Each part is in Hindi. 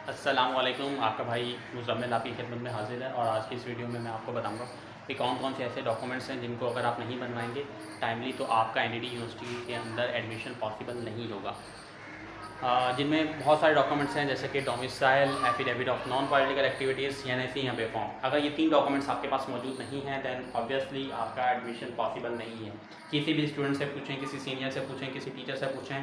अस्सलाम वालेकुम। आपका भाई मुज़म्मिल आपकी खिदमत में हाज़िर है और आज की इस वीडियो में मैं आपको बताऊंगा कि कौन कौन से ऐसे डॉक्यूमेंट्स हैं जिनको अगर आप नहीं बनवाएंगे टाइमली तो आपका एनईडी यूनिवर्सिटी के अंदर एडमिशन पॉसिबल नहीं होगा। जिनमें बहुत सारे डॉक्यूमेंट्स हैं जैसे कि domicile, affidavit of non political activities, CNAC या बेफॉर्म। अगर ये 3 डॉक्यूमेंट्स आपके पास मौजूद नहीं हैं दैन ऑब्वियसली आपका एडमिशन पॉसिबल नहीं है। किसी भी स्टूडेंट से पूछें, किसी सीनियर से पूछें, किसी टीचर से पूछें,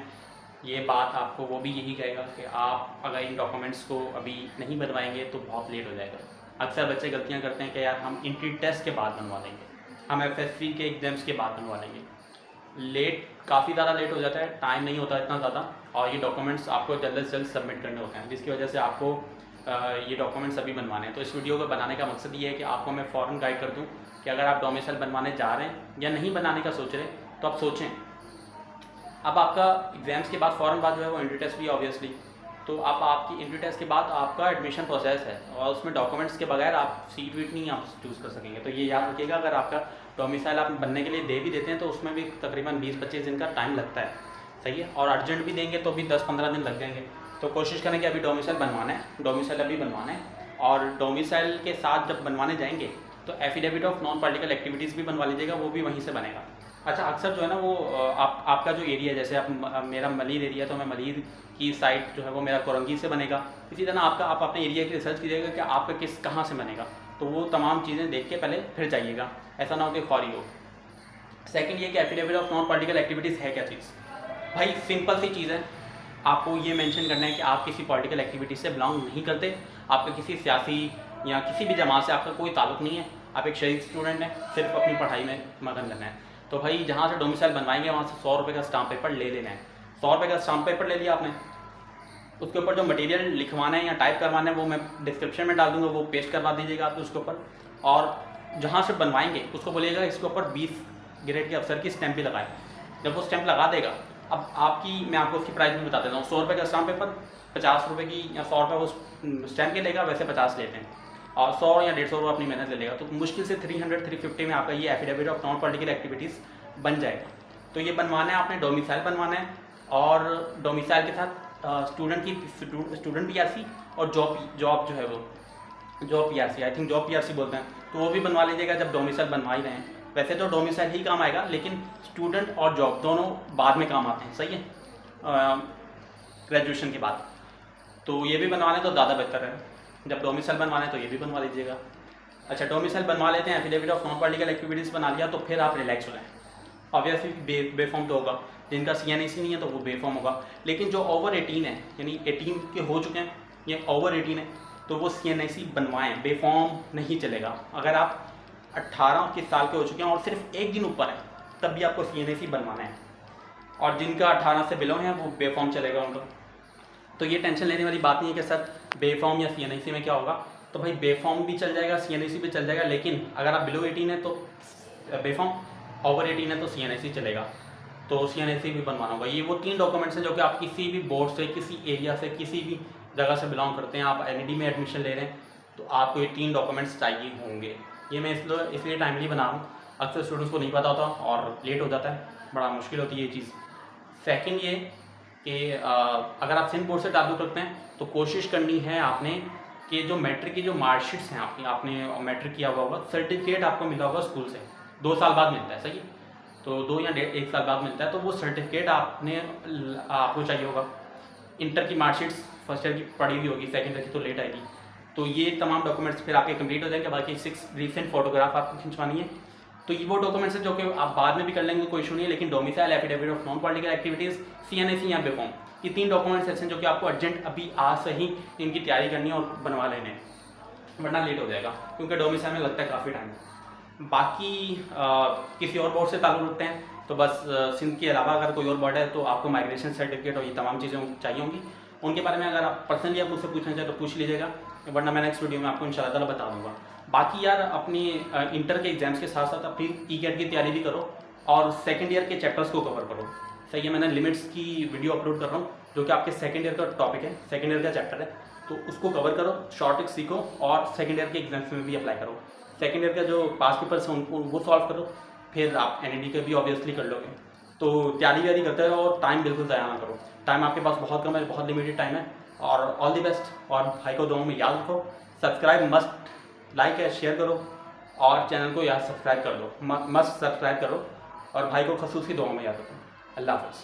ये बात आपको वो भी यही कहेगा कि आप अगर इन डॉक्यूमेंट्स को अभी नहीं बनवाएंगे तो बहुत लेट हो जाएगा। अक्सर बच्चे गलतियां करते हैं कि यार हम इंट्री टेस्ट के बाद बनवा लेंगे, हम एफएससी के एग्ज़ाम्स के बाद बनवा लेंगे। लेट काफ़ी ज़्यादा लेट हो जाता है, टाइम नहीं होता इतना ज़्यादा और ये डॉक्यूमेंट्स आपको जल्द से जल्द सबमिट करने होते हैं, जिसकी वजह से आपको ये डॉक्यूमेंट्स अभी बनवाने हैं। तो इस वीडियो को बनाने का मकसद ये है कि आपको मैं फ़ौरन गाइड कर दूँ कि अगर आप डोमिसाइल बनवाने जा रहे हैं या नहीं बनाने का सोच रहे हैं तो आप सोचें। अब आपका एग्ज़ाम्स के बाद फ़ौरन बाद जो है वो एंट्री टेस्ट भी ऑब्वियसली, तो अब आपकी एंट्री टेस्ट के बाद आपका एडमिशन प्रोसेस है और उसमें डॉक्यूमेंट्स के बगैर आप सीट वीट नहीं आप चूज़ कर सकेंगे। तो ये याद रखिएगा, अगर आपका डोमिसाइल आप बनने के लिए दे भी देते हैं तो उसमें भी तकरीबन 20-25 दिन का टाइम लगता है, सही है। और अर्जेंट भी देंगे तो भी 10-15 दिन लग जाएंगे। तो कोशिश करें कि अभी डोमिसाइल बनवाना है, डोमिसाइल अभी बनवाना है। और डोमिसाइल के साथ जब बनवाने जाएंगे तो affidavit of non political activities भी बनवा लीजिएगा, वो भी वहीं से बनेगा। अच्छा, अक्सर जो है ना वो आपका जो एरिया है, जैसे आप मेरा मलिर एरिया, तो मैं मलिर की साइड जो है वो मेरा कोरंगी से बनेगा। इसी तरह आप अपने एरिया की रिसर्च कीजिएगा कि आपका कहाँ से बनेगा, तो वो तमाम चीज़ें देख के पहले फिर जाइएगा, ऐसा ना हो कि खौरी हो। सेकंड ये कि affidavit of non political activities है क्या चीज़। भाई सिंपल सी चीज़ है, आपको ये मेंशन करना है कि आप किसी पॉलिटिकल एक्टिविटी से बिलोंग नहीं करते, आपका किसी सियासी या किसी भी जमात से आपका कोई ताल्लुक़ नहीं है, आप एक शरीफ स्टूडेंट हैं, सिर्फ अपनी पढ़ाई में मगन रहना है। तो भाई जहाँ से डोमिसाइल बनवाएंगे वहाँ से 100 रुपये का स्टाम्प पेपर ले लेना है। 100 रुपये का स्टाम्प पेपर ले लिया आपने, उसके ऊपर जो मटेरियल लिखवाना है या टाइप करवाना है वो मैं डिस्क्रिप्शन में डाल दूँगा, वो पेस्ट करवा दीजिएगा आप उसके ऊपर। और जहाँ से बनवाएंगे उसको बोलिएगा इसके ऊपर 20 ग्रेड के अफसर की स्टैंप भी लगाए। जब वो स्टैंप लगा देगा, अब मैं आपको उसकी प्राइस भी बता देता हूँ। 100 रुपये का स्टाम्प पेपर 50 रुपये की या 100 रुपये वो स्टैंप के लेगा, वैसे 50 लेते हैं, और 100 या 150 रुपये अपनी मेहनत ले लेगा। तो मुश्किल से 300-350 में आपका ये affidavit of non political activities बन जाएगा। तो ये बनवाना है आपने, डोमिसाइल बनवाना है और डोमिसाइल के साथ स्टूडेंट पीआरसी और जॉब जो है वो job PRC, I think job PRC बोलते हैं, तो वो भी बनवा लीजिएगा जब डोमिसाइल बनवा ही रहे हैं। वैसे तो डोमिसाइल ही काम आएगा, लेकिन स्टूडेंट और जॉब दोनों बाद में काम आते हैं, सही है, ग्रेजुएशन के बाद। तो ये भी बनवाना है तो ज़्यादा बेहतर है, जब डोमिसाइल बनवाना है तो ये भी बनवा लीजिएगा। अच्छा, डोमिसाइल बनवा लेते हैं, affidavit of non political activities बना लिया, तो फिर आप रिलैक्स हो जाएँ। ऑब्वियसली बेफॉर्म तो होगा, जिनका सीएनएसी नहीं है तो वो बेफॉर्म होगा, लेकिन जो ओवर 18 है, यानी 18 के हो चुके हैं या ओवर 18 है, तो वो सीएनएसी बनवाएं, बेफॉर्म नहीं चलेगा। अगर आप 18 के साल के हो चुके हैं और सिर्फ एक दिन ऊपर है तब भी आपको सीएनएसी बनवाना है, और जिनका 18 से बिलो है वो बेफॉर्म चलेगा उनका। तो ये टेंशन लेने वाली बात नहीं है कि सर बेफॉर्म या सीएनएसी में क्या होगा। तो भाई बेफॉर्म भी चल जाएगा, सीएनएसी भी चल जाएगा, लेकिन अगर आप बिलो 18 है तो बेफॉर्म, ओवर 18 है तो सीएनएसी चलेगा। तो सीएनएसी भी बनवाना होगा। ये वो 3 डॉक्यूमेंट्स हैं जो कि आप किसी भी बोर्ड से, किसी एरिया से, किसी भी जगह से बिलोंग करते हैं, आप एनईडी में एडमिशन ले रहे हैं तो आपको ये 3 डॉक्यूमेंट्स चाहिए होंगे। ये मैं इसलिए टाइमली बना रहा हूँ, अक्सर स्टूडेंट्स को नहीं पता होता और लेट हो जाता है, बड़ा मुश्किल होती है ये चीज़। सेकंड ये कि अगर आप सिंध बोर्ड से ताल्लुक़ रखते हैं तो कोशिश करनी है आपने कि जो मैट्रिक की जो मार्कशीट्स हैं आपने मैट्रिक किया हुआ होगा, सर्टिफिकेट आपको मिला होगा स्कूल से, 2 साल बाद मिलता है, सही, तो 2 या 1 साल बाद मिलता है, तो वो सर्टिफिकेट आपको चाहिए होगा। इंटर की मार्कशीट्स फर्स्ट ईयर की पड़ी हुई होगी, सेकंड ईयर की तो लेट आएगी। तो ये तमाम डॉक्यूमेंट्स फिर आपके कंप्लीट हो जाएंगे। बाकी 6 रीसेंट फोटोग्राफ आपको खिंचवानी है। तो ये वो डॉक्यूमेंट्स हैं जो कि आप बाद में भी कर लेंगे, कोई इशू नहीं है, लेकिन domicile, affidavit of non political activities, CNAC या बेफॉर्म, ये 3 डॉक्यूमेंट्स ऐसे हैं जो कि आपको अर्जेंट अभी आज से ही इनकी तैयारी करनी है और बनवा लेने हैं, वरना लेट हो जाएगा, क्योंकि डोमिसाइल में लगता है काफ़ी टाइम। बाकी किसी और बोर्ड से ताल्लुक़ रखते हैं तो बस सिंध के अलावा अगर कोई और बोर्ड है तो आपको माइग्रेशन सर्टिफिकेट और ये तमाम चीज़ें चाहिए होंगी। उनके बारे में अगर आप पर्सनली आप मुझसे पूछना चाहें तो पूछ लीजिएगा, वरना मैं नेक्स्ट वीडियो में आपको इंशाल्लाह ताला बता दूंगा। बाकी यार अपनी इंटर के एग्जाम्स के साथ साथ अपनी ई-कैट की तैयारी भी करो और सेकंड ईयर के चैप्टर्स को कवर करो, सही है। मैंने लिमिट्स की वीडियो अपलोड कर रहा हूँ जो कि आपके सेकंड ईयर का टॉपिक है, सेकंड ईयर का चैप्टर है, तो उसको कवर करो, शॉर्ट ट्रिक्स सीखो और सेकंड ईयर के एग्जाम्स में भी अप्लाई करो। सेकंड ईयर का जो पास पेपर्स हैं उनको वो सॉल्व करो, फिर आप एनईडी के भी ऑब्वियसली कर लोगे। तो तैयारी करते रहो और टाइम बिल्कुल ज़ाया ना करो। टाइम आपके पास बहुत कम है, बहुत लिमिटेड टाइम है, और ऑल द बेस्ट। और भाई को दुआओं में याद रखो, सब्सक्राइब मस्ट, लाइक है शेयर करो और चैनल को याद सब्सक्राइब कर दो, मस्ट सब्सक्राइब करो और भाई को खसूसी दुआओं में याद रखो। अल्लाह हाफ़िज़।